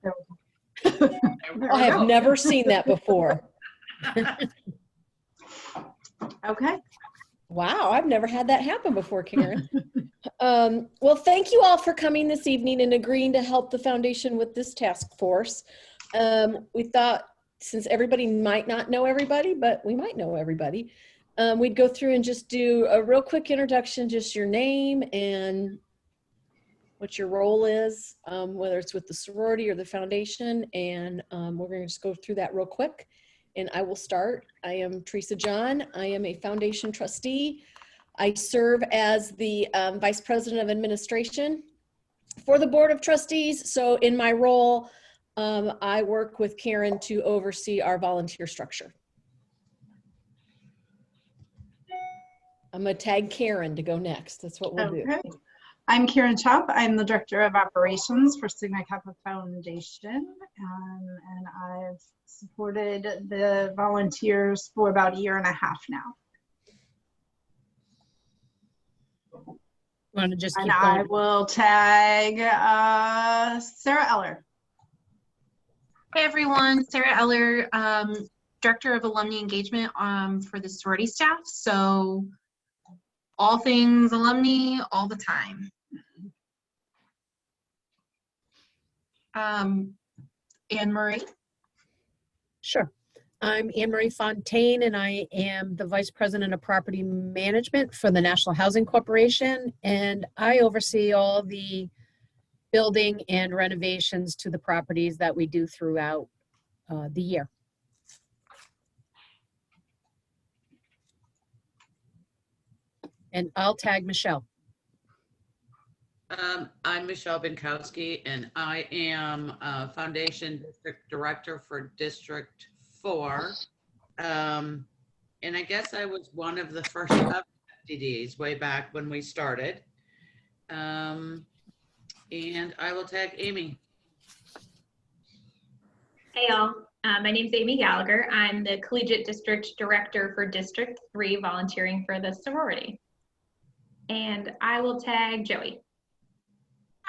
There we go. I have never seen that before. Okay. Wow, I've never had that happen before, Karen. Well, thank you all for coming this evening and agreeing to help the foundation with this task force. We thought, since everybody might not know everybody, but we might know everybody, we'd go through and just do a real quick introduction, just your name and what your role is, whether it's with the sorority or the foundation. And we're going to just go through that real quick. And I will start. I am Teresa John. I am a foundation trustee. I serve as the Vice President of Administration for the Board of Trustees. So in my role, I work with Karen to oversee our volunteer structure. I'm gonna tag Karen to go next. That's what we'll do. I'm Karen Chopp. I'm the Director of Operations for Sigma Kappa Foundation, and I've supported the volunteers for about a year and a half now. Want to just keep and going? I will tag Sarah Eller. Hey everyone, Sarah Eller, Director of Alumni Engagement for the sorority staff. So all things alumni all the time. Anne Marie. Sure. I'm Anne Marie Fontaine, and I am the Vice President of Property Management for the National Housing Corporation, and I oversee all the building and renovations to the properties that we do throughout the year. And I'll tag Michelle. I'm Michelle Binkowski, and I am Foundation District Director for District 4. And I guess I was one of the first FDDs way back when we started. And I will tag Amy. Hey y'all, my name's Amy Gallagher. I'm the Collegiate District Director for District 3, volunteering for the sorority. And I will tag Joey.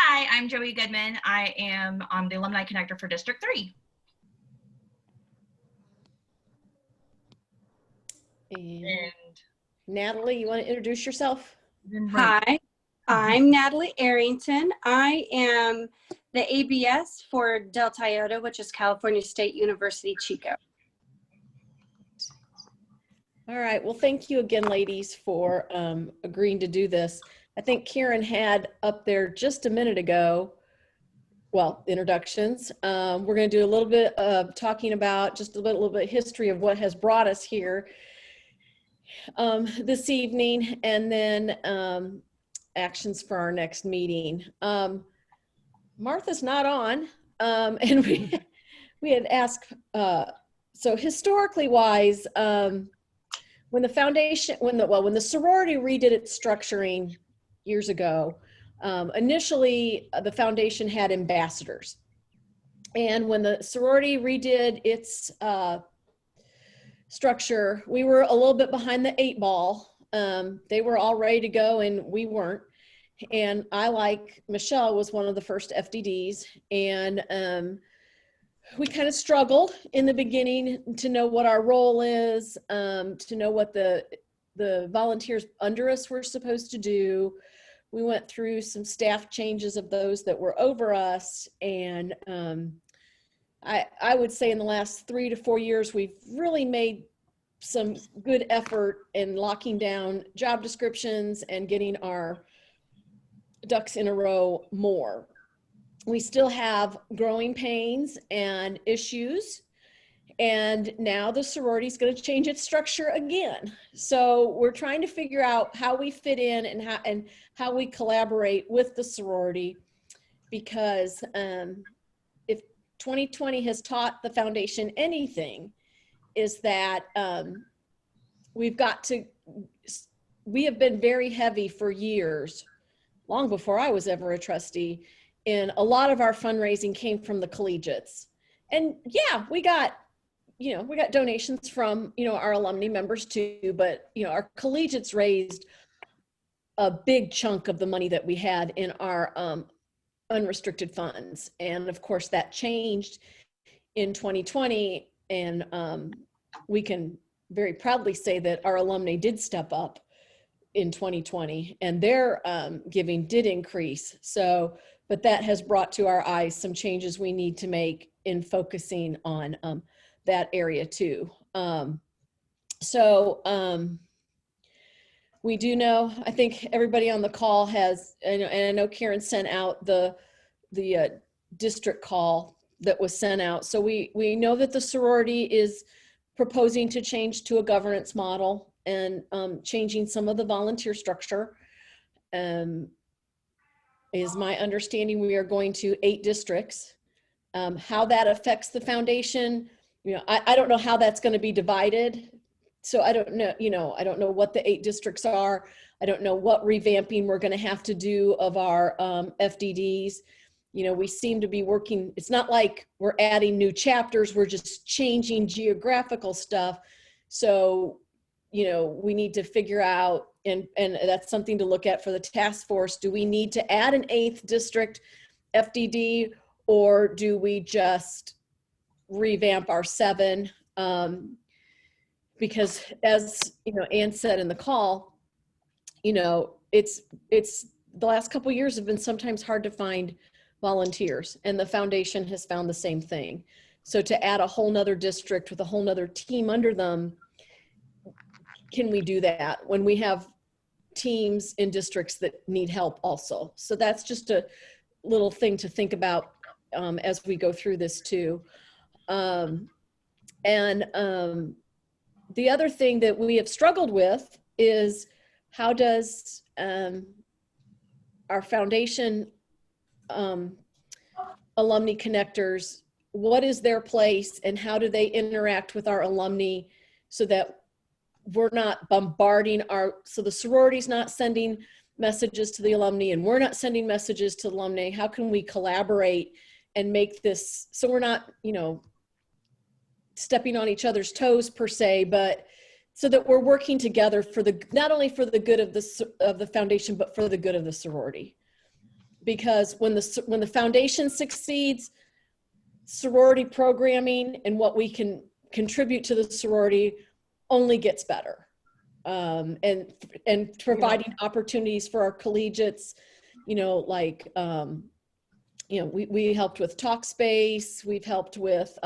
Hi, I'm Joey Goodman. I am the Alumni Connector for District 3. And Natalie, you want to introduce yourself? Hi, I'm Natalie Arrington. I am the ABS for Delta Iota, which is California State University, Chico. All right, well, thank you again, ladies, for agreeing to do this. I think Karen had up there just a minute ago, well, introductions. We're going to do a little bit of talking about just a little bit history of what has brought us here this evening, and then actions for our next meeting. Martha's not on, and we had asked, so historically wise, when the foundation, when the sorority redid its structuring years ago, initially the foundation had ambassadors. And when the sorority redid its structure, we were a little bit behind the 8 ball. They were all ready to go and we weren't. And I, like Michelle, was one of the first FDDs, and we kind of struggled in the beginning to know what our role is, to know what the volunteers under us were supposed to do. We went through some staff changes of those that were over us, and I would say in the last 3 to 4 years, we've really made some good effort in locking down job descriptions and getting our ducks in a row more. We still have growing pains and issues, and now the sorority is going to change its structure again. So we're trying to figure out how we fit in and how we collaborate with the sorority, because if 2020 has taught the foundation anything, is that we have been very heavy for years, long before I was ever a trustee, and a lot of our fundraising came from the collegiates. And yeah, we got donations from, our alumni members too, but, our collegiates raised a big chunk of the money that we had in our unrestricted funds. And of course that changed in 2020. And we can very proudly say that our alumni did step up in 2020 and their giving did increase. So, but that has brought to our eyes some changes we need to make in focusing on that area too. We do know, I think everybody on the call has, and I know Karen sent out the district call that was sent out. So we know that the sorority is proposing to change to a governance model and changing some of the volunteer structure. Is my understanding we are going to 8 districts. How that affects the foundation, you know, I don't know how that's going to be divided. So I don't know, you know, I don't know what the 8 districts are. I don't know what revamping we're going to have to do of our FDDs. You know, we seem to be working, it's not like we're adding new chapters, we're just changing geographical stuff. So, you know, we need to figure out, and that's something to look at for the task force. Do we need to add an 8th district FDD, or do we just revamp our 7? Because as you know, Ann said in the call, you know, it's the last couple of years have been sometimes hard to find volunteers, and the foundation has found the same thing. So to add a whole nother district with a whole nother team under them, can we do that when we have teams in districts that need help also? So that's just a little thing to think about as we go through this too. The other thing that we have struggled with is how does our foundation alumni connectors, what is their place and how do they interact with our alumni so that we're not bombarding so the sorority's not sending messages to the alumni and we're not sending messages to the alumni. How can we collaborate and make this so we're not, you know, stepping on each other's toes per se, but so that we're working together for not only for the good of the foundation, but for the good of the sorority. Because when the foundation succeeds, sorority programming and what we can contribute to the sorority only gets better. And providing opportunities for our collegiates, you know, like, you know, we helped with Talkspace, we've helped with,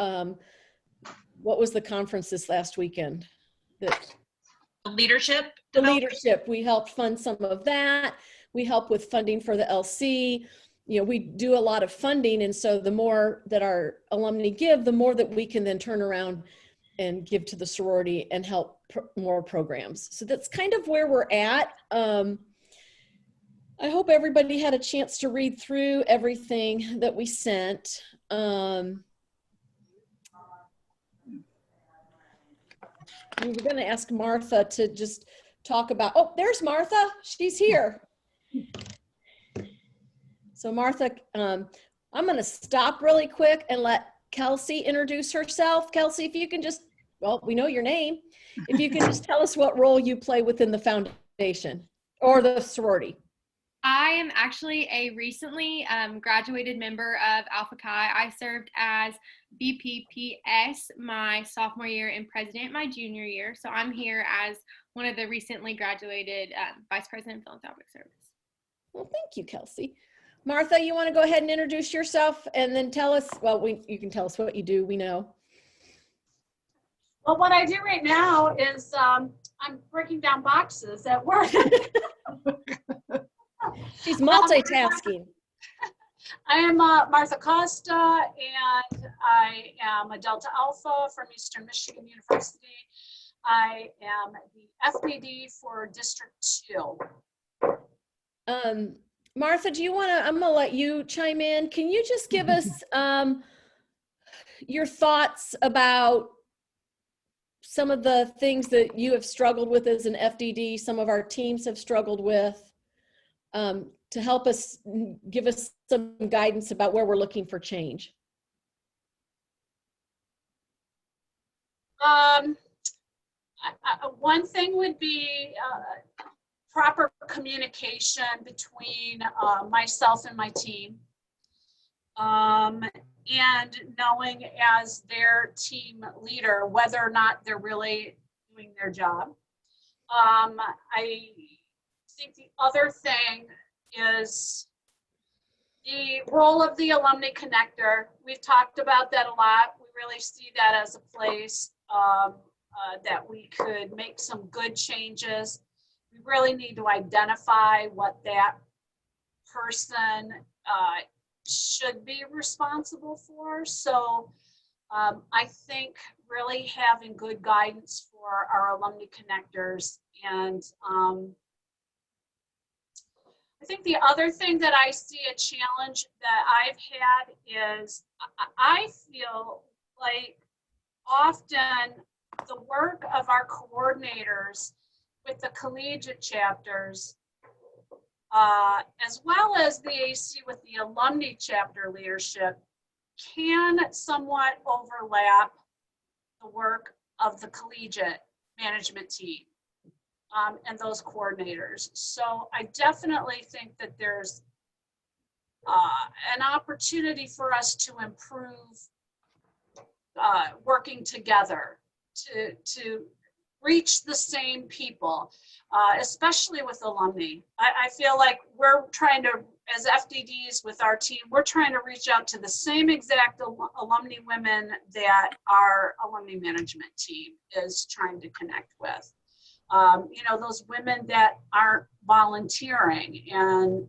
what was the conference this last weekend? The Leadership. We helped fund some of that. We help with funding for the LC. You know, we do a lot of funding. And so the more that our alumni give, the more that we can then turn around and give to the sorority and help more programs. So that's kind of where we're at. I hope everybody had a chance to read through everything that we sent. We were going to ask Martha to just talk about, oh, there's Martha. She's here. So Martha, I'm going to stop really quick and let Kelsey introduce herself. Kelsey, if you can just, well, we know your name. If you can just tell us what role you play within the foundation or the sorority. I am actually a recently graduated member of Alpha Chi. I served as BPPS my sophomore year and president my junior year. So I'm here as one of the recently graduated vice president of philanthropic service. Well, thank you, Kelsey. Martha, you want to go ahead and introduce yourself and then tell us, well, you can tell us what you do, we know. Well, what I do right now is I'm breaking down boxes at work. She's multitasking. I am Martha Costa, and I am a Delta Alpha from Eastern Michigan University. I am the FPD for District 2. Martha, do you want to, I'm going to let you chime in. Can you just give us your thoughts about some of the things that you have struggled with as an FDD, some of our teams have struggled with, to help us, give us some guidance about where we're looking for change? One thing would be proper communication between myself and my team. and knowing as their team leader whether or not they're really doing their job. I think the other thing is the role of the alumni connector. We've talked about that a lot. We really see that as a place that we could make some good changes. We really need to identify what that person should be responsible for. So I think really having good guidance for our alumni connectors. And I think the other thing that I see a challenge that I've had is I feel like often the work of our coordinators with the collegiate chapters, as well as the AC with the alumni chapter leadership, can somewhat overlap the work of the collegiate management team and those coordinators. So I definitely think that there's an opportunity for us to improve working together to reach the same people, especially with alumni. I feel like we're trying to, as FDDs with our team, we're trying to reach out to the same exact alumni women that our alumni management team is trying to connect with. You know, those women that aren't volunteering. And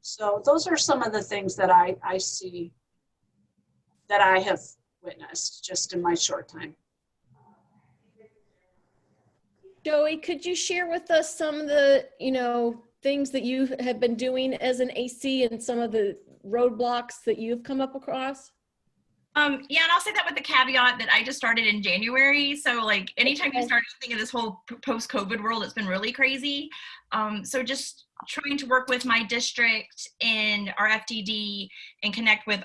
so those are some of the things that I see that I have witnessed just in my short time. Joey, could you share with us some of the, things that you have been doing as an AC and some of the roadblocks that you've come up across? Yeah, and I'll say that with the caveat that I just started in January. So like anytime you start anything in this whole post-COVID world, it's been really crazy. So just trying to work with my district and our FDD and connect with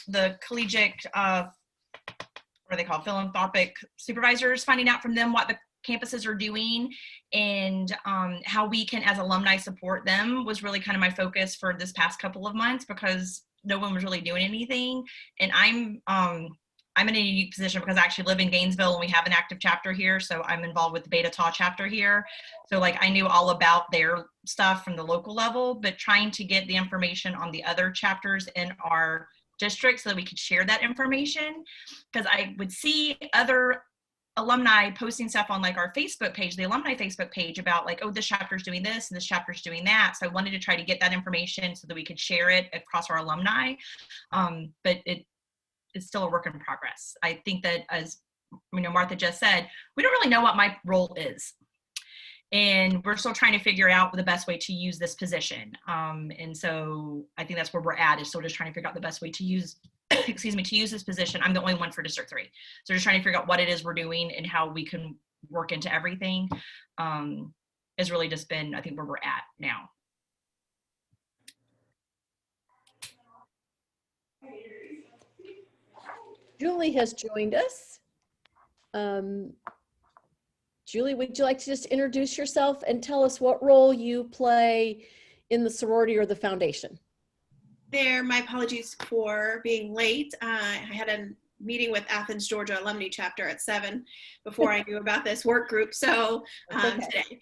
the collegiate, what are they called, philanthropic supervisors, finding out from them what the campuses are doing and how we can as alumni support them was really kind of my focus for this past couple of months, because no one was really doing anything. And I'm in a unique position because I actually live in Gainesville and we have an active chapter here. So I'm involved with the Beta Tau chapter here. So like I knew all about their stuff from the local level, but trying to get the information on the other chapters in our district so that we could share that information. Because I would see other alumni posting stuff on like our Facebook page, the alumni Facebook page, about like, oh, this chapter's doing this and this chapter's doing that. So I wanted to try to get that information so that we could share it across our alumni. But it's still a work in progress. I think that, as Martha just said, we don't really know what my role is. And we're still trying to figure out the best way to use this position. And so I think that's where we're at, is still just trying to figure out the best way to use to use this position. I'm the only one for District 3. So just trying to figure out what it is we're doing and how we can work into everything has really just been, I think, where we're at now. Julie has joined us. Julie, would you like to just introduce yourself and tell us what role you play in the sorority or the foundation? There, my apologies for being late. I had a meeting with Athens, Georgia alumni chapter at 7 before I knew about this work group. So today,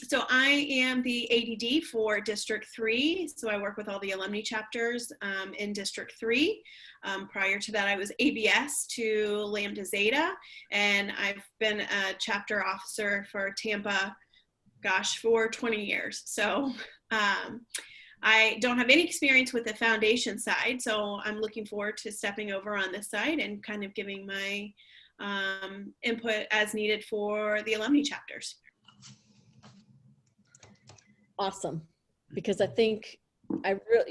so I am the ADD for District 3. So I work with all the alumni chapters in District 3. Prior to that, I was ABS to Lambda Zeta, and I've been a chapter officer for Tampa, gosh, for 20 years. So I don't have any experience with the foundation side, so I'm looking forward to stepping over on this side and kind of giving my input as needed for the alumni chapters. Awesome, because I think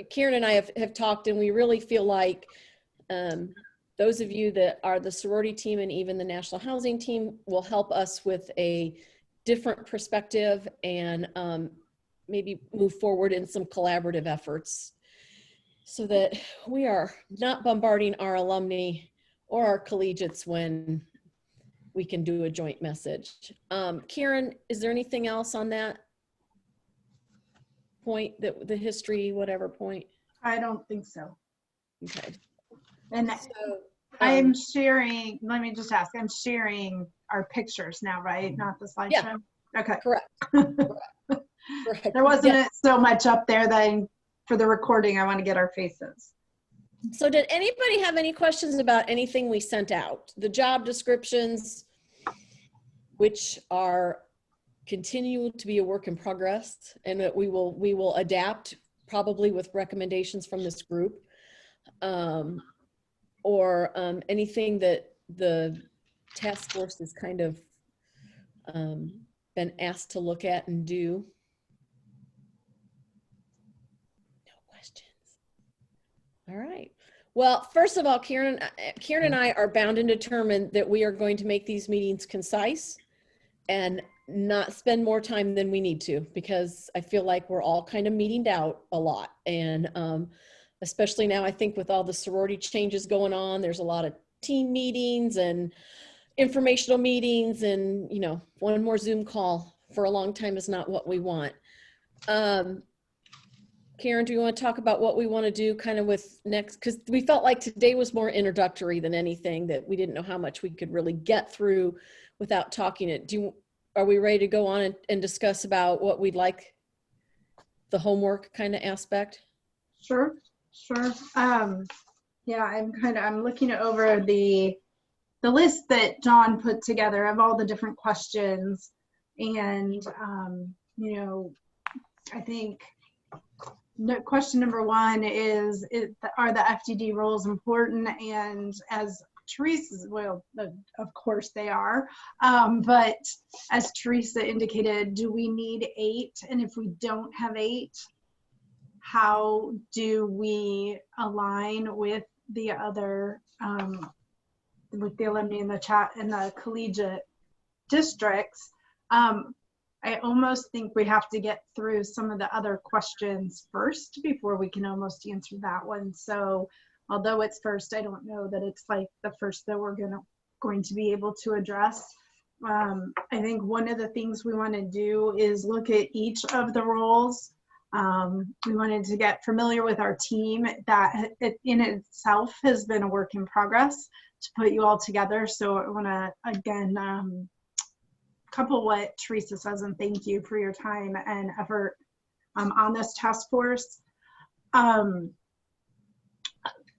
Karen and I have talked, and we really feel like those of you that are the sorority team and even the national housing team will help us with a different perspective and maybe move forward in some collaborative efforts so that we are not bombarding our alumni or our collegiates when we can do a joint message. Karen, is there anything else on that point, that the history, whatever point? I don't think so. Okay. And So, I'm sharing, let me just ask, I'm sharing our pictures now, right? Not the slideshow? Yeah. Okay. correct. Correct. There wasn't Yeah. it so much up there that for the recording, I want to get our faces. So did anybody have any questions about anything we sent out? The job descriptions, which are continue to be a work in progress, and that we will adapt probably with recommendations from this group, or anything that the task force has kind of been asked to look at and do. No questions. All right. Well, first of all, Karen and I are bound and determined that we are going to make these meetings concise and not spend more time than we need to, because I feel like we're all kind of meetinged out a lot. And especially now, I think with all the sorority changes going on, there's a lot of team meetings and informational meetings, and, you know, one more Zoom call for a long time is not what we want. Karen, do you want to talk about what we want to do kind of with next? Because we felt like today was more introductory than anything, that we didn't know how much we could really get through without talking it. Are we ready to go on and discuss about what we'd like, the homework kind of aspect? Sure. Yeah, I'm looking over the list that John put together of all the different questions. And, you know, I think question number one is are the FDD roles important? And as Teresa, well, of course they are, but as Teresa indicated, do we need 8? And if we don't have 8, how do we align with the other, with the alumni in the chat in the collegiate districts? I almost think we have to get through some of the other questions first before we can almost answer that one. So although it's first, I don't know that it's like the first that we're going to be able to address. I think one of the things we want to do is look at each of the roles. We wanted to get familiar with our team. That in itself has been a work in progress to put you all together. So I want to, again, couple what Teresa says and thank you for your time and effort on this task force.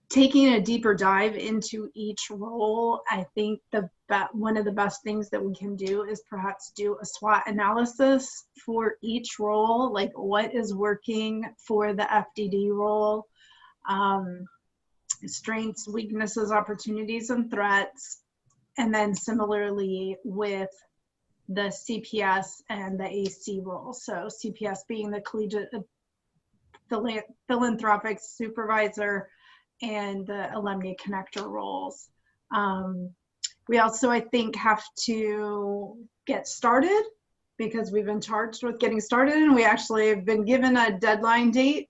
Taking a deeper dive into each role, I think one of the best things that we can do is perhaps do a SWOT analysis for each role, like what is working for the FDD role, strengths, weaknesses, opportunities, and threats, and then similarly with the CPS and the AC role. So CPS being the collegiate philanthropic supervisor and the alumni connector roles. We also, I think, have to get started because we've been charged with getting started, and we actually have been given a deadline date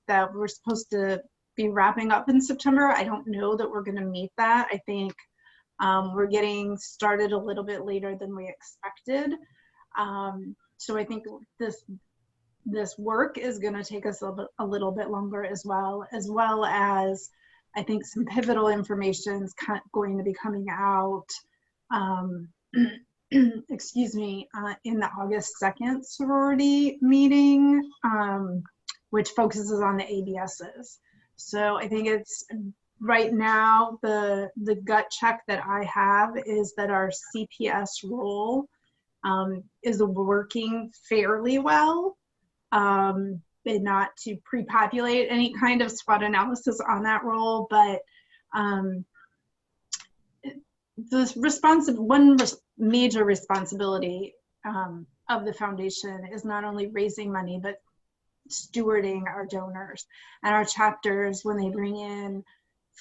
that we're supposed to be wrapping up in September. I don't know that we're going to meet that. I think we're getting started a little bit later than we expected. So I think this work is going to take us a little bit longer as well as I think some pivotal information is going to be coming out, excuse me, in the August 2nd sorority meeting, which focuses on the ABSs. So I think it's right now, the gut check that I have is that our CPS role is working fairly well. And not to pre-populate any kind of SWOT analysis on that role, but one major responsibility of the foundation is not only raising money, but stewarding our donors and our chapters. When they bring in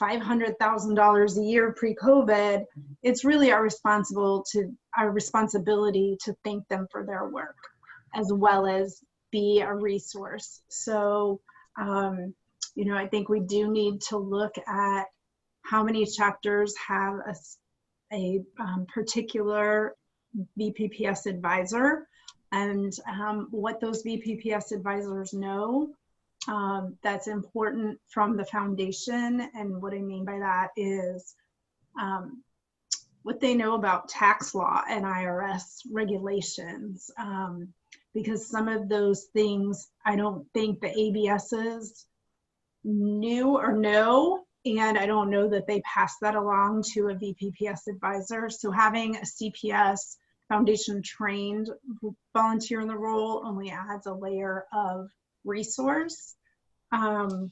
$500,000 a year pre-COVID, it's really our responsibility to thank them for their work, as well as be a resource. So, you know, I think we do need to look at how many chapters have a particular BPPS advisor, and what those BPPS advisors know, that's important from the foundation. And what I mean by that is what they know about tax law and IRS regulations, because some of those things I don't think the ABSs knew or know, and I don't know that they pass that along to a VPPS advisor. So having a CPS foundation trained volunteer in the role only adds a layer of resource. And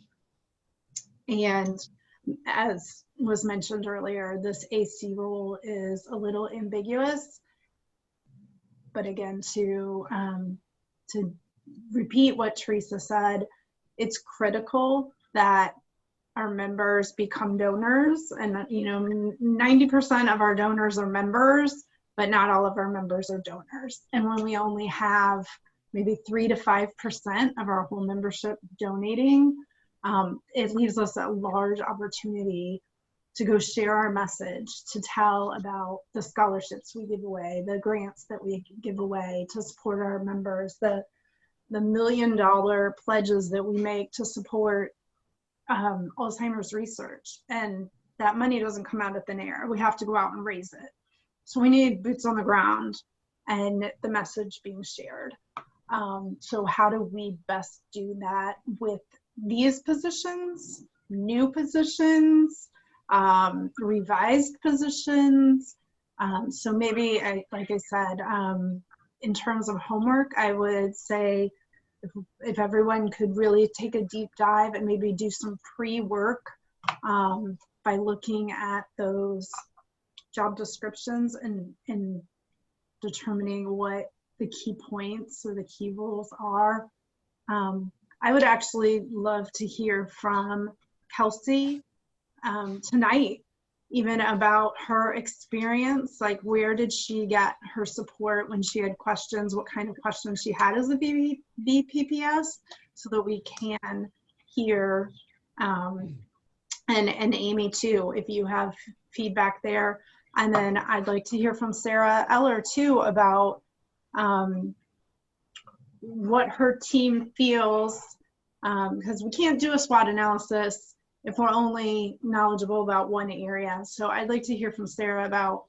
as was mentioned earlier, this AC role is a little ambiguous. But again, to repeat what Teresa said, it's critical that our members become donors. And 90% of our donors are members, but not all of our members are donors. And when we only have maybe 3 to 5% of our whole membership donating, it leaves us a large opportunity to go share our message, to tell about the scholarships we give away, the grants that we give away to support our members, the $1 million pledges that we make to support Alzheimer's research. And that money doesn't come out of thin air. We have to go out and raise it. So we need boots on the ground and the message being shared. So how do we best do that with these positions, new positions, revised positions? So maybe, like I said, in terms of homework, I would say if everyone could really take a deep dive and maybe do some pre-work by looking at those job descriptions and determining what the key points or the key roles are. I would actually love to hear from Kelsey tonight, even about her experience, like where did she get her support when she had questions, what kind of questions she had as a VPPS, so that we can hear, and Amy too, if you have feedback there. And then I'd like to hear from Sarah Eller too about what her team feels, because we can't do a SWOT analysis if we're only knowledgeable about one area. So I'd like to hear from Sarah about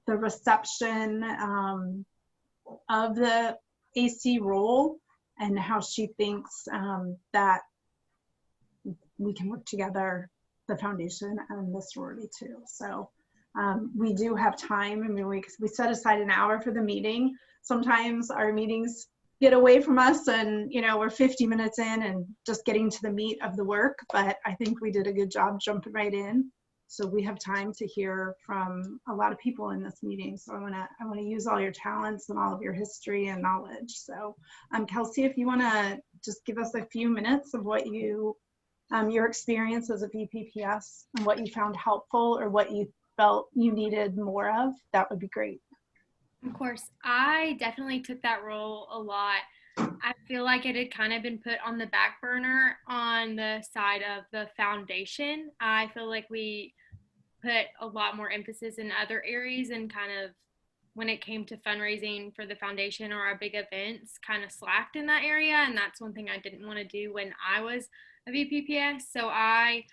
the reception of the AC role and how she thinks that we can work together, the foundation and the sorority too. So we do have time. I mean, we set aside an hour for the meeting. Sometimes our meetings get away from us and we're 50 minutes in and just getting to the meat of the work, but I think we did a good job jumping right in. So we have time to hear from a lot of people in this meeting. So I want to use all your talents and all of your history and knowledge. So Kelsey, if you want to just give us a few minutes of what you, your experience as a VPPS and what you found helpful or what you felt you needed more of, that would be great. Of course, I definitely took that role a lot. I feel like it had kind of been put on the back burner on the side of the foundation. I feel like we put a lot more emphasis in other areas and kind of when it came to fundraising for the foundation or our big events, kind of slacked in that area. And that's one thing I didn't want to do when I was a VPPS. So I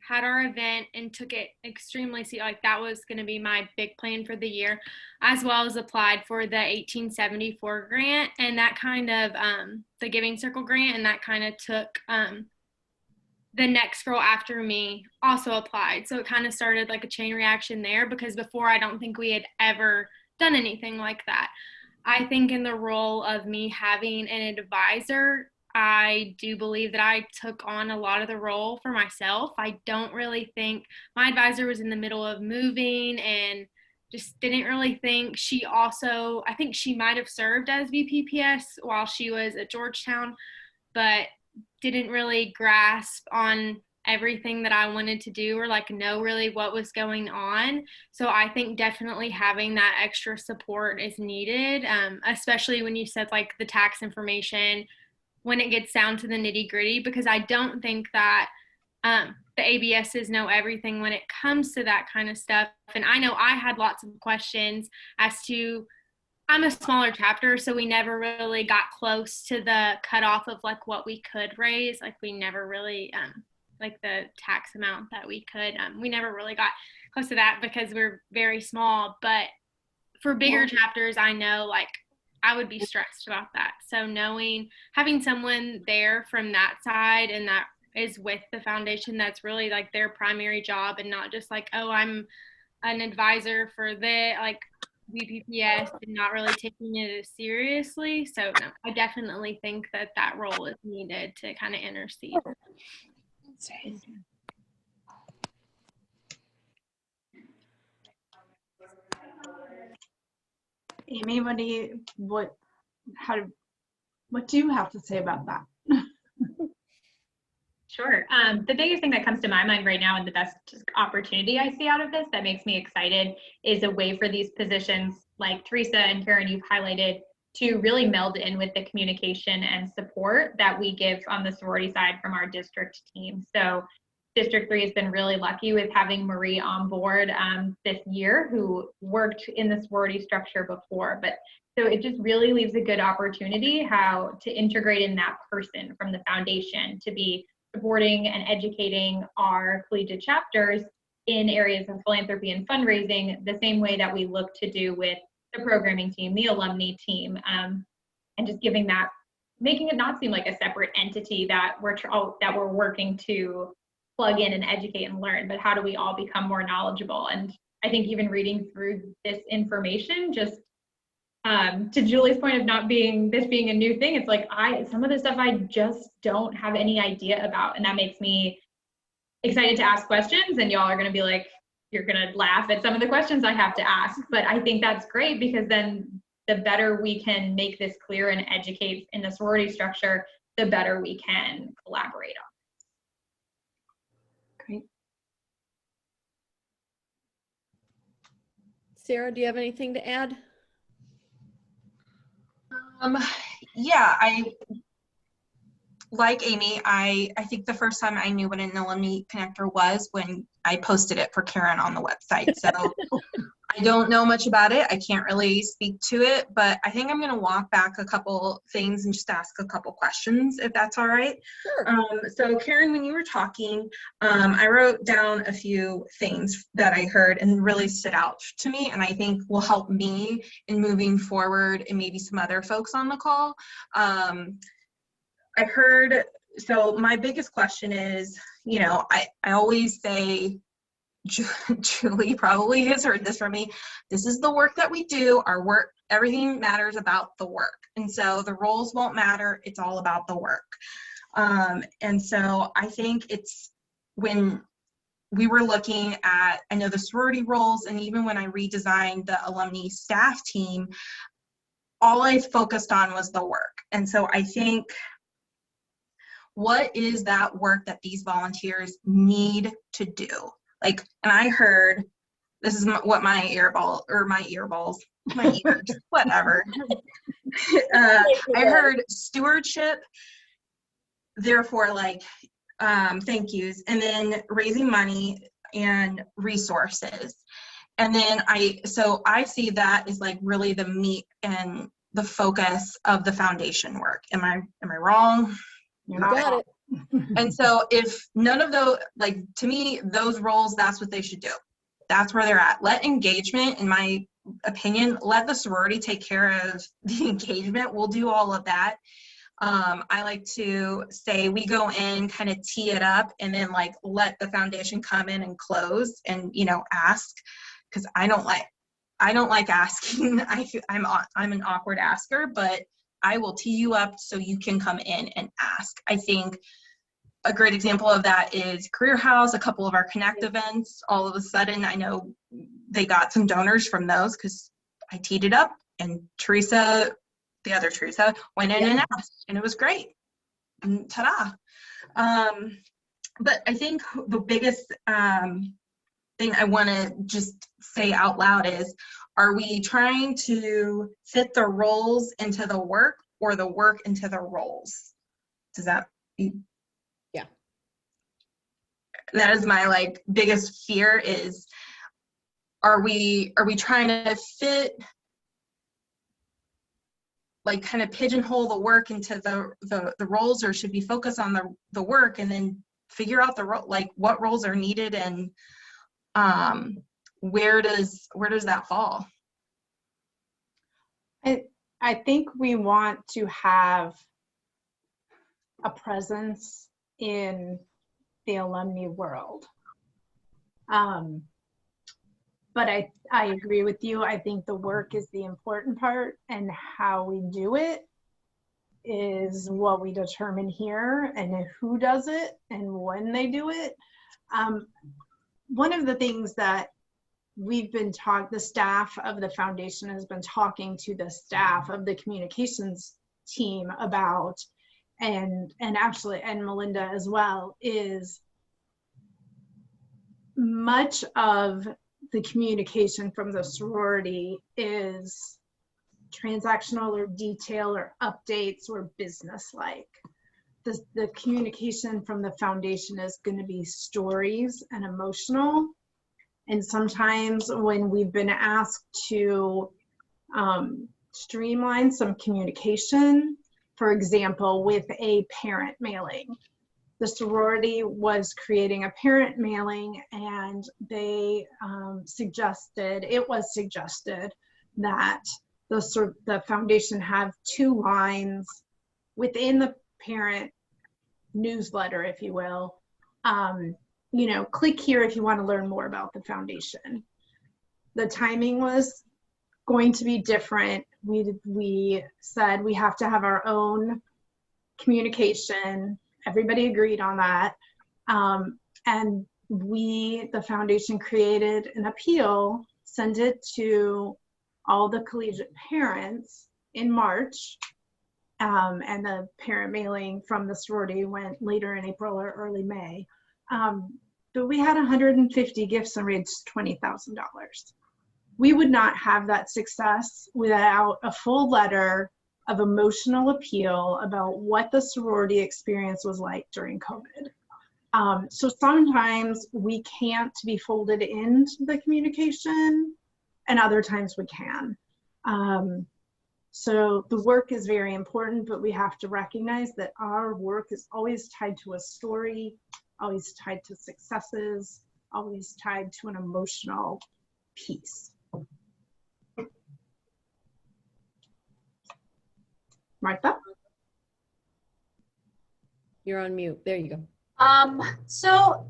had our event and took it extremely seriously. Like that was going to be my big plan for the year, as well as applied for the 1874 grant and that kind of the Giving Circle grant, and that kind of took the next girl after me also applied. So it kind of started like a chain reaction there, because before I don't think we had ever done anything like that. I think in the role of me having an advisor, I do believe that I took on a lot of the role for myself. I don't really think my advisor was in the middle of moving and just didn't really think. She also, I think she might have served as VPPS while she was at Georgetown, but didn't really grasp on everything that I wanted to do or like know really what was going on. So I think definitely having that extra support is needed, especially when you said like the tax information, when it gets down to the nitty gritty, because I don't think that the ABSs know everything when it comes to that kind of stuff. And I know I had lots of questions as to I'm a smaller chapter, so we never really got close to the cutoff of like what we could raise. Like we never really, like the tax amount that we could, we never really got close to that because we're very small. But for bigger chapters, I know like I would be stressed about that. So having someone there from that side and that is with the foundation, that's really like their primary job and not just like, oh, I'm an advisor for like BPPS and not really taking it as seriously. So no, I definitely think that that role is needed to kind of intercede. Amy, what do you have to say about that? Sure. The biggest thing that comes to my mind right now and the best opportunity I see out of this that makes me excited is a way for these positions like Teresa and Karen, you've highlighted, to really meld in with the communication and support that we give on the sorority side from our district team. So District 3 has been really lucky with having Marie on board this year, who worked in the sorority structure before. But so it just really leaves a good opportunity how to integrate in that person from the foundation to be supporting and educating our collegiate chapters in areas of philanthropy and fundraising, the same way that we look to do with the programming team, the alumni team, and just making it not seem like a separate entity that we're working to plug in and educate and learn, but how do we all become more knowledgeable? And I think even reading through this information, just to Julie's point of being a new thing, it's like some of the stuff I just don't have any idea about, and that makes me excited to ask questions, and y'all are going to be like, you're going to laugh at some of the questions I have to ask, but I think that's great because then the better we can make this clear and educate in the sorority structure, the better we can collaborate on. Great. Sarah, do you have anything to add? Yeah, like Amy, I think the first time I knew what an alumni connector was when I posted it for Karen on the website. So I don't know much about it. I can't really speak to it, but I think I'm going to walk back a couple things and just ask a couple questions, if that's all right. Sure. So Karen, when you were talking, I wrote down a few things that I heard and really stood out to me, and I think will help me in moving forward and maybe some other folks on the call. I heard, so my biggest question is, I always say, Julie probably has heard this from me, this is the work that we do, our work, everything matters about the work. And so the roles won't matter, it's all about the work. And so I think it's when we were looking at, I know the sorority roles, and even when I redesigned the alumni staff team, all I focused on was the work. And so I think, what is that work that these volunteers need to do? Like, and I heard, this is what my earballs, whatever. I heard stewardship, therefore like thank yous, and then raising money and resources. And then I see that as like really the meat and the focus of the foundation work. Am I wrong? You got it. And so if none of those, like, to me, those roles, that's what they should do. That's where they're at. Let engagement, in my opinion, let the sorority take care of the engagement. We'll do all of that. I like to say we go in, kind of tee it up, and then like let the foundation come in and close and, ask, because I don't like asking. I'm an awkward asker, but I will tee you up so you can come in and ask. I think a great example of that is Career House, a couple of our Connect events. All of a sudden, I know they got some donors from those because I teed it up, and Teresa, the other Teresa, went in and asked, and it was great. And ta-da. But I think the biggest thing I want to just say out loud is, are we trying to fit the roles into the work or the work into the roles? Does that? Yeah. That is my like biggest fear is, are we trying to fit like kind of pigeonhole the work into the roles, or should we focus on the work and then figure out the role, like what roles are needed, and where does that fall? I think we want to have a presence in the alumni world. But I agree with you. I think the work is the important part, and how we do it is what we determine here, and who does it and when they do it. One of the things that we've been the staff of the foundation has been talking to the staff of the communications team about, and Melinda as well, is much of the communication from the sorority is transactional or detail or updates or business-like. The communication from the foundation is going to be stories and emotional. And sometimes when we've been asked to streamline some communication, for example, with a parent mailing, the sorority was creating a parent mailing, and they suggested that the foundation have 2 lines within the parent newsletter, if you will. You know, click here if you want to learn more about the foundation. The timing was going to be different. We said we have to have our own communication. Everybody agreed on that. And the foundation created an appeal, sent it to all the collegiate parents in March. And the parent mailing from the sorority went later in April or early May. But we had 150 gifts and raised $20,000. We would not have that success without a full letter of emotional appeal about what the sorority experience was like during COVID. So sometimes we can't be folded into the communication, and other times we can. So the work is very important, but we have to recognize that our work is always tied to a story, always tied to successes, always tied to an emotional piece. Martha? You're on mute. There you go. So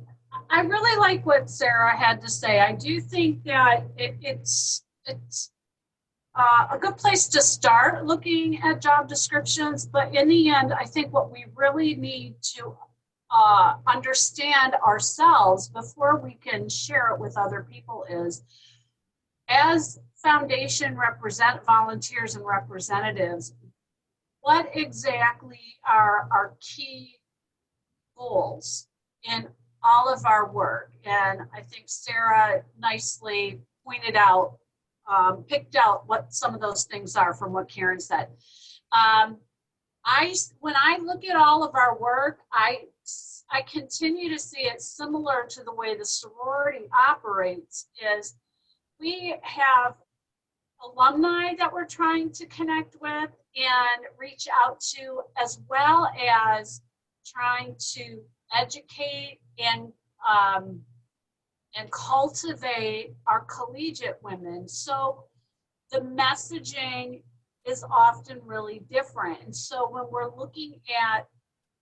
I really like what Sarah had to say. I do think that it's a good place to start looking at job descriptions, but in the end, I think what we really need to understand ourselves before we can share it with other people is, as foundation volunteers and representatives, what exactly are our key goals in all of our work? And I think Sarah nicely pointed out, picked out what some of those things are from what Karen said. When I look at all of our work, I continue to see it similar to the way the sorority operates. Is we have alumni that we're trying to connect with and reach out to, as well as trying to educate and cultivate our collegiate women. So the messaging is often really different. And so when we're looking at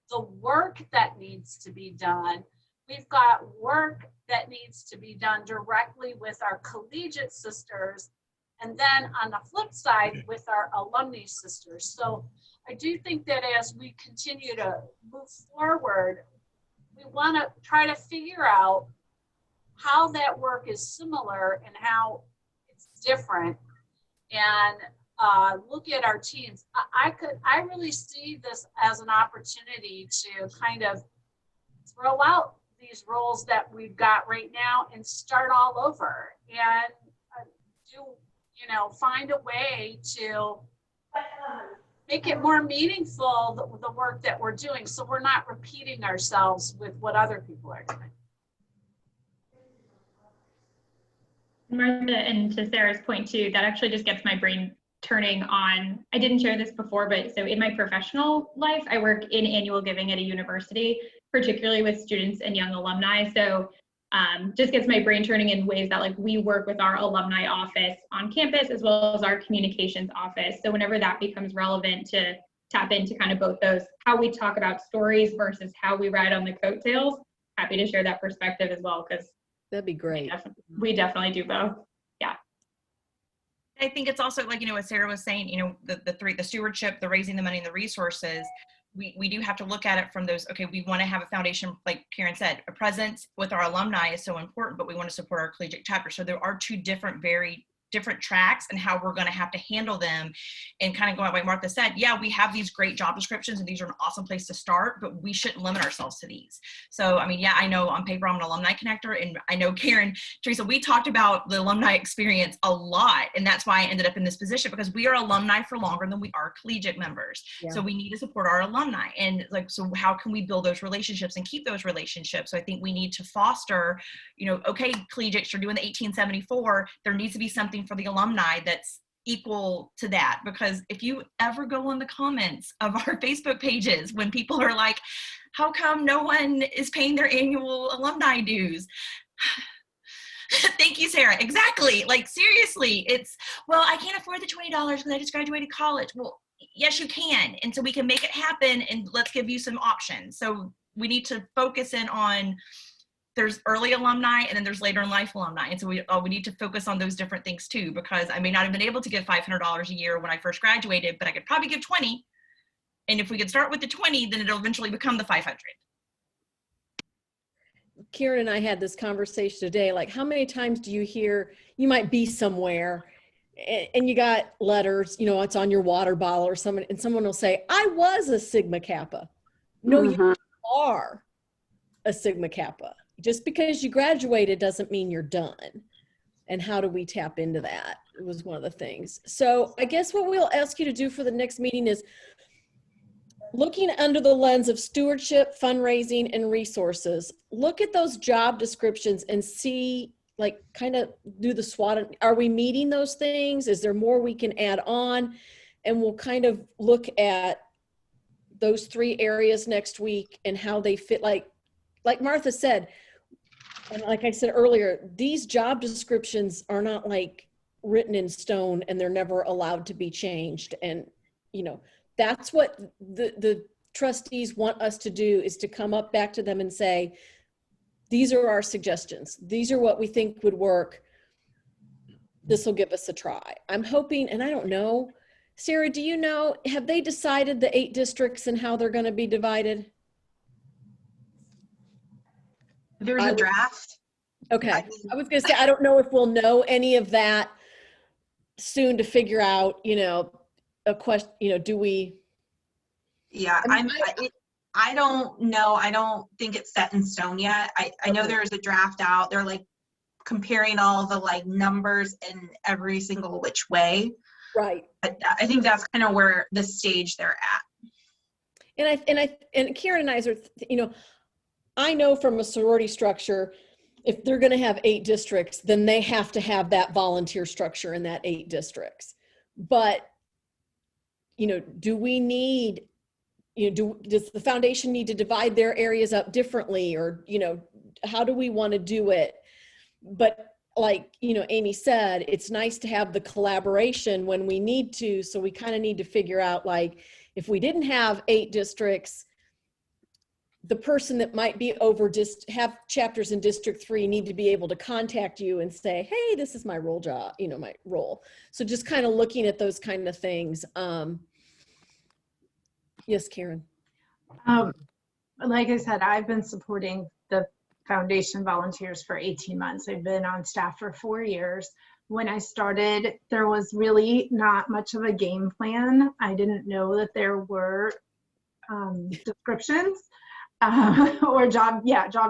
the work that needs to be done, we've got work that needs to be done directly with our collegiate sisters, and then on the flip side with our alumni sisters. So I do think that as we continue to move forward, we want to try to figure out how that work is similar and how it's different, and look at our teams. I really see this as an opportunity to kind of throw out these roles that we've got right now and start all over, and find a way to make it more meaningful, the work that we're doing, so we're not repeating ourselves with what other people are doing. Martha, and to Sarah's point too, that actually just gets my brain turning on, I didn't share this before, but so in my professional life, I work in annual giving at a university, particularly with students and young alumni. So just gets my brain turning in ways that like we work with our alumni office on campus as well as our communications office. So whenever that becomes relevant to tap into kind of both those, how we talk about stories versus how we ride on the coattails, happy to share that perspective as well, because that'd be great. We definitely do both. Yeah. I think it's also like, you know, what Sarah was saying, you know, the stewardship, the raising the money and the resources, we do have to look at it from those, okay, we want to have a foundation, like Karen said, a presence with our alumni is so important, but we want to support our collegiate chapter. So there are two very different tracks and how we're going to have to handle them. And kind of going by what Martha said, yeah, we have these great job descriptions and these are an awesome place to start, but we shouldn't limit ourselves to these. So, I mean, yeah, I know on paper I'm an alumni connector, and I know Karen, Teresa, we talked about the alumni experience a lot, and that's why I ended up in this position, because we are alumni for longer than we are collegiate members. Yeah. So we need to support our alumni, and like, so how can we build those relationships and keep those relationships? So I think we need to foster, you know, okay, collegiates, you're doing the 1874, there needs to be something for the alumni that's equal to that. Because if you ever go in the comments of our Facebook pages when people are like, how come no one is paying their annual alumni dues? Thank you, Sarah. Exactly. Like, seriously, it's, well, I can't afford the $20 because I just graduated college. Well, yes, you can. And so we can make it happen, and let's give you some options. So we need to focus in on, there's early alumni and then there's later in life alumni. And so we need to focus on those different things too, because I may not have been able to give $500 a year when I first graduated, but I could probably give 20. And if we could start with the 20, then it'll eventually become the 500. Karen and I had this conversation today, like how many times do you hear, you might be somewhere and you got letters, you know, it's on your water bottle or someone, and someone will say, I was a Sigma Kappa. No, you are a Sigma Kappa. Just because you graduated doesn't mean you're done. And how do we tap into that? It was one of the things. So I guess what we'll ask you to do for the next meeting is looking under the lens of stewardship, fundraising, and resources. Look at those job descriptions and see, like, kind of do the SWOT. Are we meeting those things? Is there more we can add on? And we'll kind of look at those 3 areas next week and how they fit. Like Martha said, and like I said earlier, these job descriptions are not like written in stone and they're never allowed to be changed. And, you know, that's what the trustees want us to do, is to come up back to them and say, these are our suggestions. These are what we think would work. This will give us a try. I'm hoping, and I don't know, Sarah, do you know, have they decided the 8 districts and how they're going to be divided? There's a draft. Okay. I was going to say, I don't know if we'll know any of that soon to figure out, you know, a question, you know, do we? Yeah, I don't know. I don't think it's set in stone yet. I know there's a draft out. They're like comparing all the like numbers in every single which way. Right. I think that's kind of where the stage they're at. And Karen and I are, you know, I know from a sorority structure, if they're going to have 8 districts, then they have to have that volunteer structure in that 8 districts. But, you know, do we need, you know, does the foundation need to divide their areas up differently, or, you know, how do we want to do it? But like, you know, Amy said, it's nice to have the collaboration when we need to. So we kind of need to figure out, like, if we didn't have 8 districts, the person that might be over just have chapters in District 3 need to be able to contact you and say, hey, this is my role job, you know, my role. So just kind of looking at those kind of things. Yes, Karen. Like I said, I've been supporting the foundation volunteers for 18 months. I've been on staff for 4 years. When I started, there was really not much of a game plan. I didn't know that there were descriptions. Or job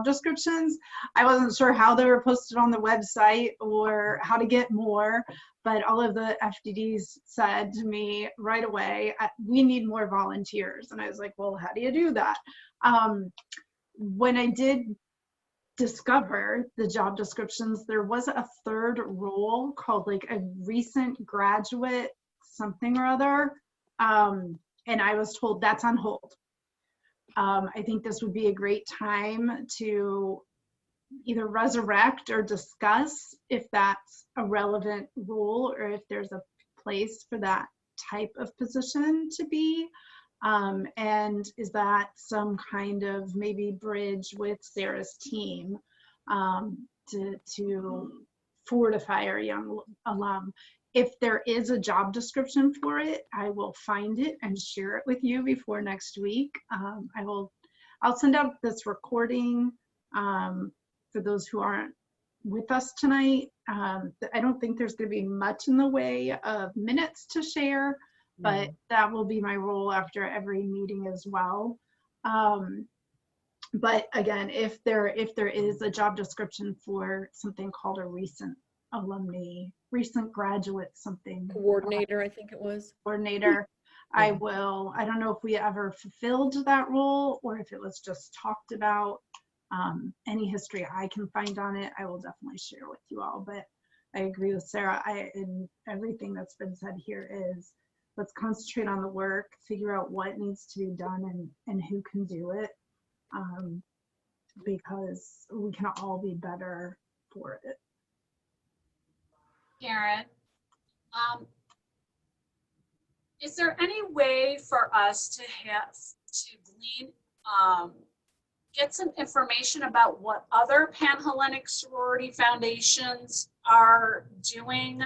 descriptions. I wasn't sure how they were posted on the website or how to get more, but all of the FDDs said to me right away, we need more volunteers. And I was like, well, how do you do that? When I did discover the job descriptions, there was a 3rd role called like a recent graduate something or other. And I was told that's on hold. I think this would be a great time to either resurrect or discuss if that's a relevant role or if there's a place for that type of position to be. And is that some kind of maybe bridge with Sarah's team to fortify our young alum? If there is a job description for it, I will find it and share it with you before next week. I'll send out this recording for those who aren't with us tonight. I don't think there's going to be much in the way of minutes to share, but that will be my role after every meeting as well. But again, if there is a job description for something called a recent graduate something. Coordinator, I think it was. Coordinator. I don't know if we ever fulfilled that role or if it was just talked about. Any history I can find on it, I will definitely share with you all. But I agree with Sarah. And everything that's been said here is, let's concentrate on the work, figure out what needs to be done and who can do it, because we can all be better for it. Karen, is there any way for us to glean, get some information about what other Panhellenic sorority foundations are doing?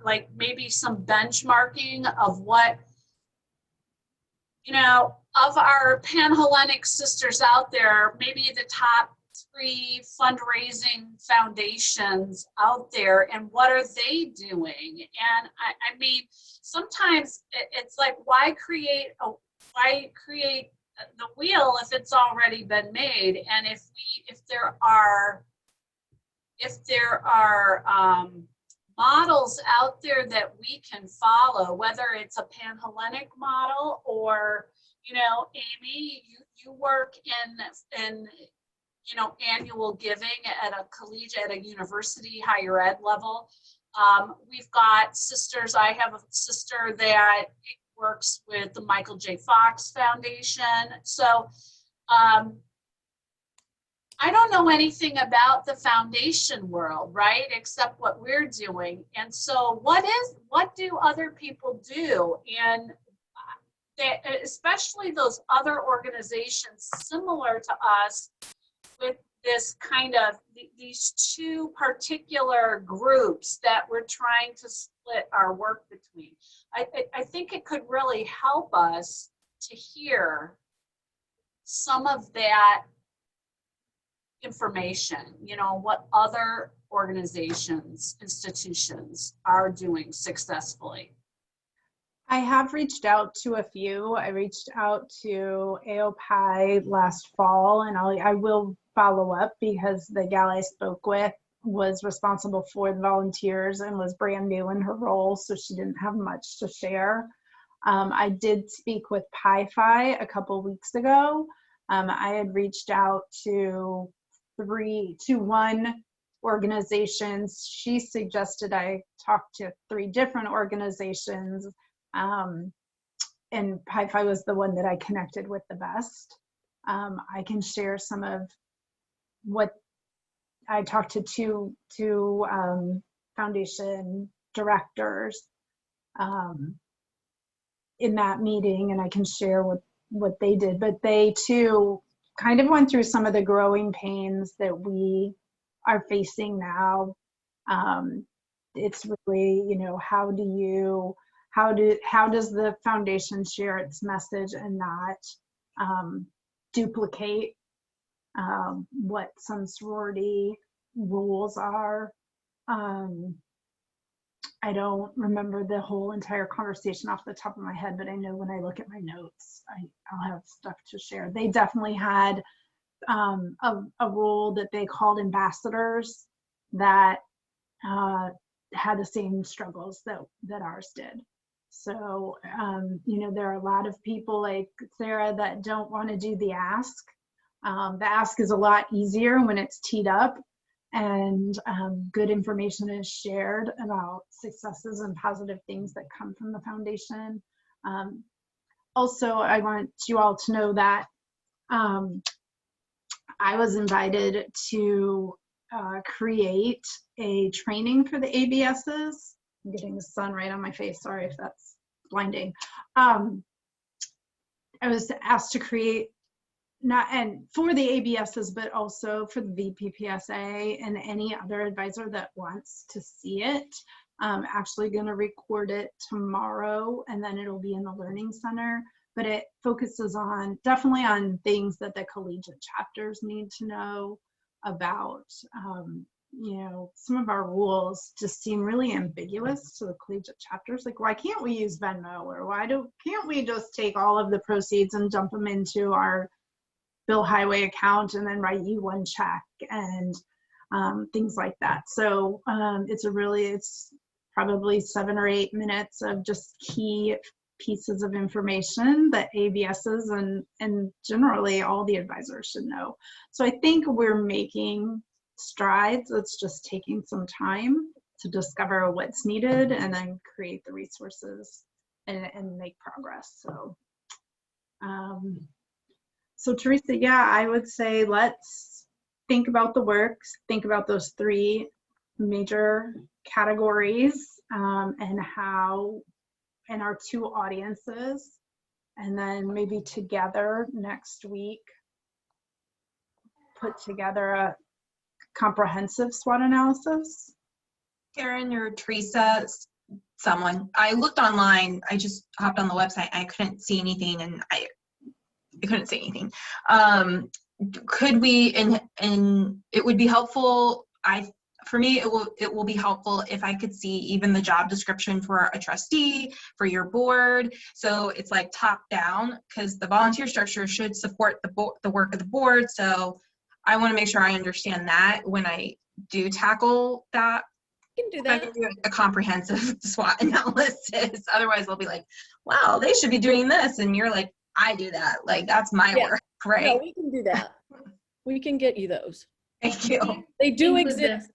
Like maybe some benchmarking of what, of our Panhellenic sisters out there, maybe the top 3 fundraising foundations out there, and what are they doing? And I mean, sometimes it's like, why create the wheel if it's already been made? And if there are models out there that we can follow, whether it's a Panhellenic model or, Amy, you work in annual giving at a collegiate, at a university, higher ed level. We've got sisters. I have a sister that works with the Michael J. Fox Foundation. So I don't know anything about the foundation world, right? Except what we're doing. And so what do other people do? And especially those other organizations similar to us, with this kind of these 2 particular groups that we're trying to split our work between. I think it could really help us to hear some of that information, what other organizations, institutions are doing successfully. I have reached out to a few. I reached out to AOPI last fall, and I will follow up because the gal I spoke with was responsible for the volunteers and was brand new in her role, so she didn't have much to share. I did speak with Pi-Fi a couple weeks ago. I had reached out to 1 organizations. She suggested I talk to 3 different organizations. And Pi-Fi was the one that I connected with the best. I can share some of what I talked to two foundation directors in that meeting, and I can share what they did. But they too kind of went through some of the growing pains that we are facing now. It's really, how does the foundation share its message and not duplicate what some sorority rules are? I don't remember the whole entire conversation off the top of my head, but I know when I look at my notes, I'll have stuff to share. They definitely had a role that they called ambassadors that had the same struggles that ours did. So, there are a lot of people like Sarah that don't want to do the ask. The ask is a lot easier when it's teed up. and good information is shared about successes and positive things that come from the foundation. Also, I want you all to know that I was invited to create a training for the ABSs. I'm getting the sun right on my face. Sorry if that's blinding. I was asked to create and for the ABSs, but also for the VPPSA and any other advisor that wants to see it. I'm actually going to record it tomorrow, and then it'll be in the Learning Center. But it focuses definitely on things that the collegiate chapters need to know about. Some of our rules just seem really ambiguous to the collegiate chapters. Like, why can't we use Venmo, or can't we just take all of the proceeds and dump them into our Bill Highway account and then write you one check and things like that. So it's probably 7 or 8 minutes of just key pieces of information that ABSs and generally all the advisors should know. So I think we're making strides. It's just taking some time to discover what's needed and then create the resources and make progress. So Teresa, yeah, I would say let's think about the works, think about those 3 major categories and our 2 audiences, and then maybe together next week put together a comprehensive SWOT analysis. Karen or Teresa, someone, I looked online, I just hopped on the website, I couldn't see anything, and I couldn't say anything. Could we, and it would be helpful, for me, it will be helpful if I could see even the job description for a trustee, for your board. So it's like top down, because the volunteer structure should support the work of the board. So I want to make sure I understand that when I do tackle that. You can do that. I can do a comprehensive SWOT analysis. Otherwise, they'll be like, wow, they should be doing this. And you're like, I do that. Like, that's my work, right? No, we can do that. We can get you those. Thank you. They do exist.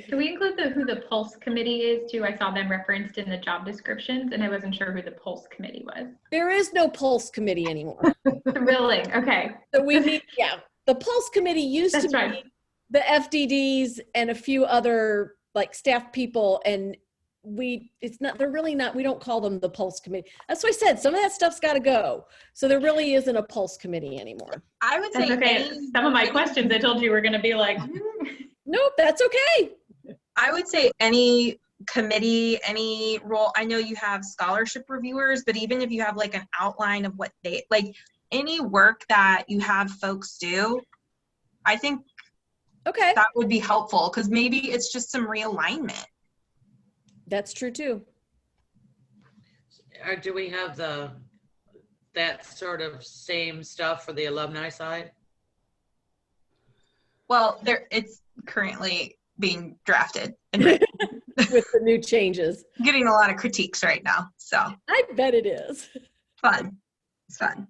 Can we include who the Pulse Committee is too? I saw them referenced in the job descriptions, and I wasn't sure who the Pulse Committee was. There is no Pulse Committee anymore. Really? Okay. So we need, the Pulse Committee used to be the FDDs and a few other like staff people, and they're really not, we don't call them the Pulse Committee. That's what I said, some of that stuff's got to go. So there really isn't a Pulse Committee anymore. I would say some of my questions I told you were going to be like, nope, that's okay. I would say any committee, any role, I know you have scholarship reviewers, but even if you have like an outline of what they, like any work that you have folks do, I think that would be helpful, because maybe it's just some realignment. That's true too. Or do we have that sort of same stuff for the alumni side? Well, it's currently being drafted with the new changes. Getting a lot of critiques right now, so I bet it is fun. It's fun.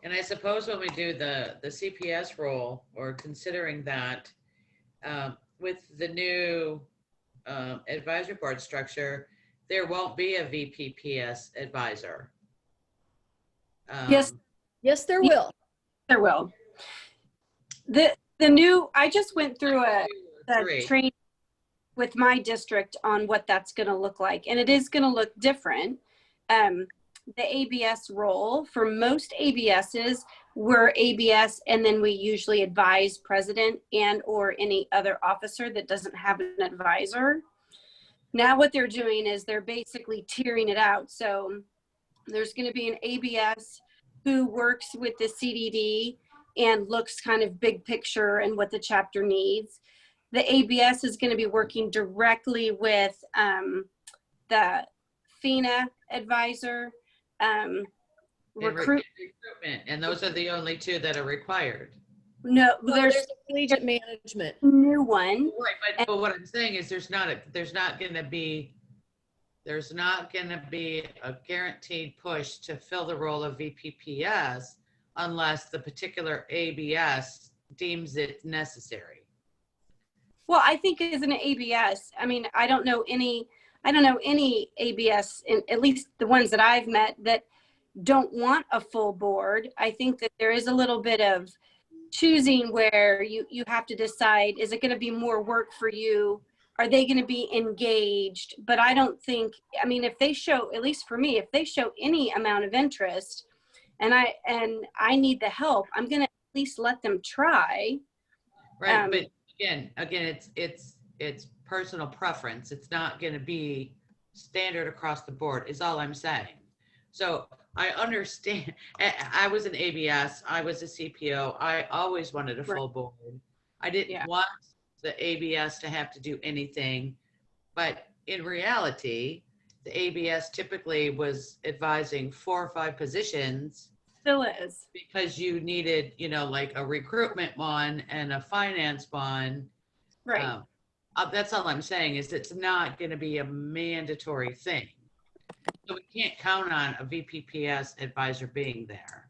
And I suppose when we do the CPS role, or considering that, with the new advisory board structure, there won't be a VPPS advisor. Yes, there will. There will. The new, I just went through a training with my district on what that's going to look like, and it is going to look different. The ABS role for most ABSs, we're ABS, and then we usually advise president and or any other officer that doesn't have an advisor. Now what they're doing is they're basically tiering it out. So there's going to be an ABS who works with the CDD and looks kind of big picture and what the chapter needs. The ABS is going to be working directly with the FINA advisor, recruitment, and those are the only 2 that are required. No, there's collegiate management, new one. Right, but what I'm saying is there's not going to be a guaranteed push to fill the role of VPPS unless the particular ABS deems it necessary. Well, I think as an ABS, I mean, I don't know any ABS, at least the ones that I've met, that don't want a full board. I think that there is a little bit of choosing where you have to decide, is it going to be more work for you? Are they going to be engaged? But I don't think, I mean, if they show, at least for me, if they show any amount of interest and I need the help, I'm going to at least let them try. Right, but again, it's personal preference. It's not going to be standard across the board, is all I'm saying. So I understand. I was an ABS. I was a CPO. I always wanted a full board. I didn't want the ABS to have to do anything. But in reality, the ABS typically was advising 4 or 5 positions. Still is. Because you needed, like a recruitment one and a finance one. Right. That's all I'm saying, is it's not going to be a mandatory thing. So we can't count on a VPPS advisor being there.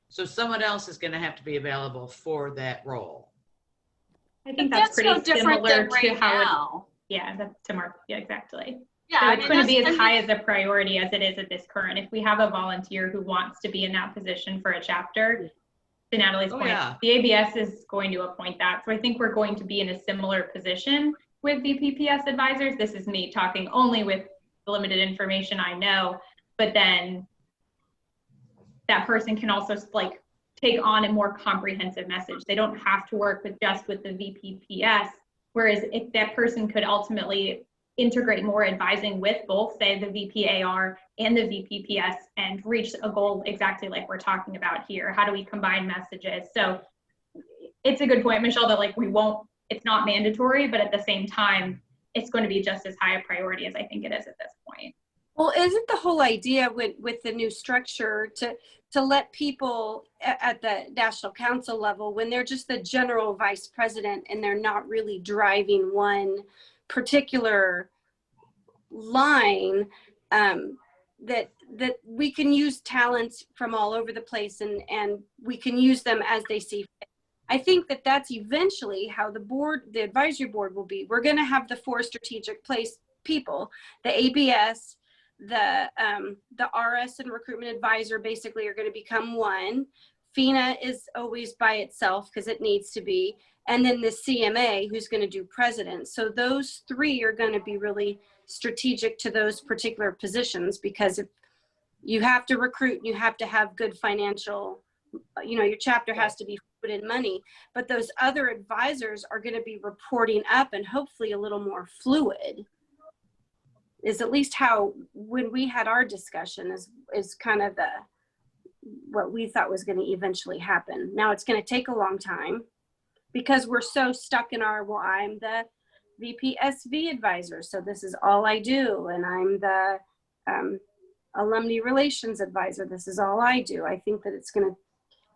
So someone else is going to have to be available for that role. I think that's pretty no different similar than right to how now. that's to Mark. Yeah, exactly. Yeah, So I it's mean, going to be that's- as high as a priority as it is at this current. If we have a volunteer who wants to be in that position for a chapter, to Natalie's point, the ABS is going to appoint that. So I think we're going to be in a similar position with VPPS advisors. This is me talking only with the limited information I know, but then that person can also like take on a more comprehensive message. They don't have to work with just with the VPPS. Whereas if that person could ultimately integrate more advising with both, say, the VPAR and the VPPS and reach a goal exactly like we're talking about here. How do we combine messages? So it's a good point, Michelle, that like it's not mandatory, but at the same time, it's going to be just as high a priority as I think it is at this point. Well, isn't the whole idea with the new structure to let people at the National Council level, when they're just the general vice president and they're not really driving one particular line, that we can use talents from all over the place and we can use them as they see fit. I think that that's eventually how the advisory board will be. We're going to have the 4 strategic place people, the ABS, the RS and recruitment advisor basically are going to become one. FINA is always by itself because it needs to be. And then the CMA who's going to do president. So those 3 are going to be really strategic to those particular positions, because if you have to recruit, you have to have good financial, your chapter has to be put in money, but those other advisors are going to be reporting up and hopefully a little more fluid, is at least how, when we had our discussion, is kind of what we thought was going to eventually happen. Now it's going to take a long time because we're so stuck in well, I'm the VPSV advisor, so this is all I do, and I'm the alumni relations advisor, this is all I do. I think that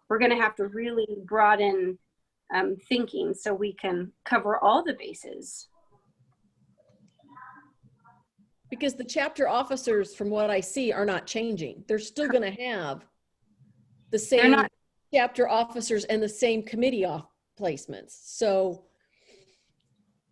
we're going to have to really broaden thinking so we can cover all the bases. Because the chapter officers, from what I see, are not changing. They're still going to have the same chapter officers and the same committee placements. So,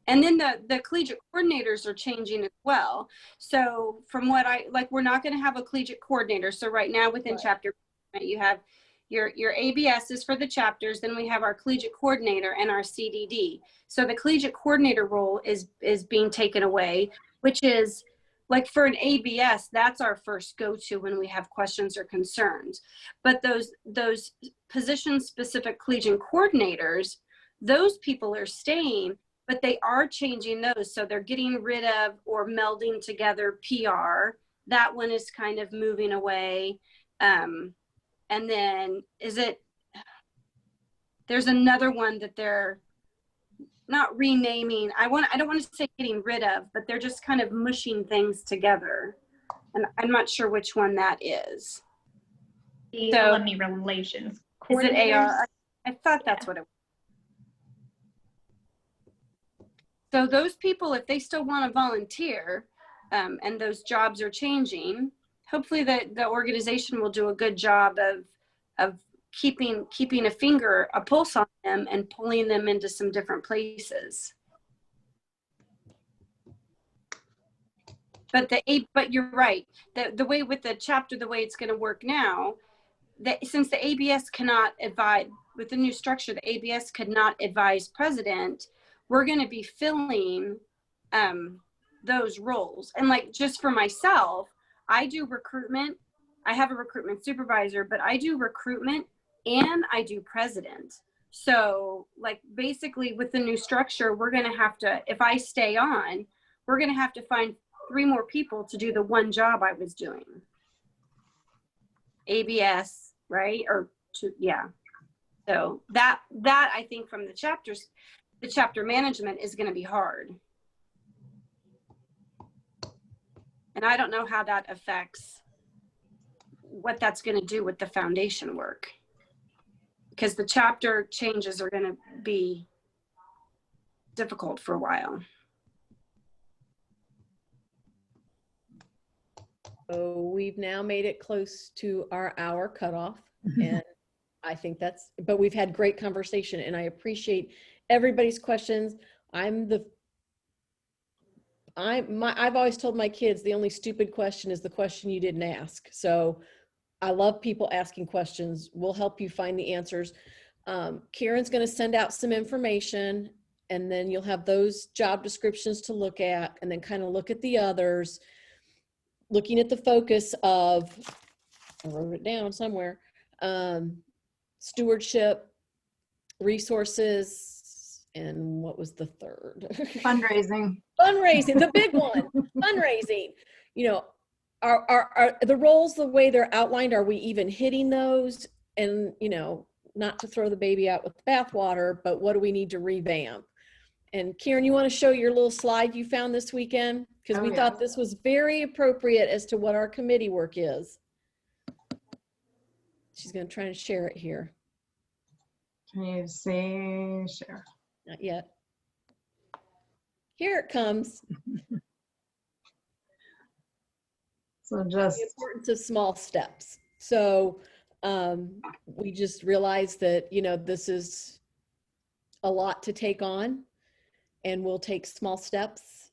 and then the collegiate coordinators are changing as well. So from what we're not going to have a collegiate coordinator. So right now within chapter, you have your ABSs for the chapters. Then we have our collegiate coordinator and our CDD. So the collegiate coordinator role is being taken away, which is like for an ABS, that's our first go-to when we have questions or concerns. But those position-specific collegiate coordinators, those people are staying, but they are changing those. So they're getting rid of or melding together PR. That one is kind of moving away. And then there's another one that they're not renaming. I don't want to say getting rid of, but they're just kind of mushing things together. And I'm not sure which one that is. The alumni relations. Is it AR? I thought that's what it was. So those people, if they still want to volunteer, and those jobs are changing, hopefully the organization will do a good job of keeping a pulse on them and pulling them into some different places. But you're right. The way with the chapter, the way it's going to work now, that since the ABS cannot advise with the new structure, the ABS could not advise president. We're going to be filling those roles. And like, just for myself, I do recruitment. I have a recruitment supervisor, but I do recruitment and I do president. So like, basically with the new structure, we're going to have to, if I stay on, we're going to have to find 3 more people to do the one job I was doing. ABS, right? Or two, yeah. So that I think from the chapters, the chapter management is going to be hard. And I don't know how that affects what that's going to do with the foundation work, because the chapter changes are going to be difficult for a while. So we've now made it close to our hour cutoff, and I think but we've had great conversation, and I appreciate everybody's questions. I've always told my kids the only stupid question is the question you didn't ask. So I love people asking questions. We'll help you find the answers. Kieran's going to send out some information, and then you'll have those job descriptions to look at, and then kind of look at the others, looking at the focus of, I wrote it down somewhere, stewardship, resources, and what was the third? Fundraising. Fundraising, the big one, fundraising. You know, are the roles the way they're outlined, are we even hitting those? And, you know, not to throw the baby out with the bathwater, but what do we need to revamp? And Kieran, you want to show your little slide you found this weekend? Because we thought this was very appropriate as to what our committee work is. She's going to try to share it here. Can you see share? Not yet. Here it comes. So just the importance of small steps. So we just realized that, you know, this is a lot to take on, and we'll take small steps.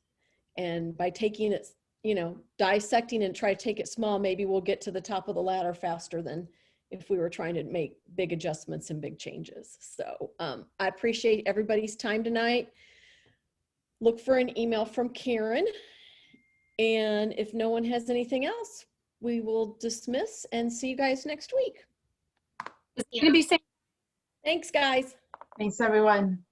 And by taking it, you know, dissecting and try to take it small, maybe we'll get to the top of the ladder faster than if we were trying to make big adjustments and big changes. So I appreciate everybody's time tonight. Look for an email from Karen. And if no one has anything else, we will dismiss and see you guys next week. It's going to be safe. Thanks, guys. Thanks, everyone.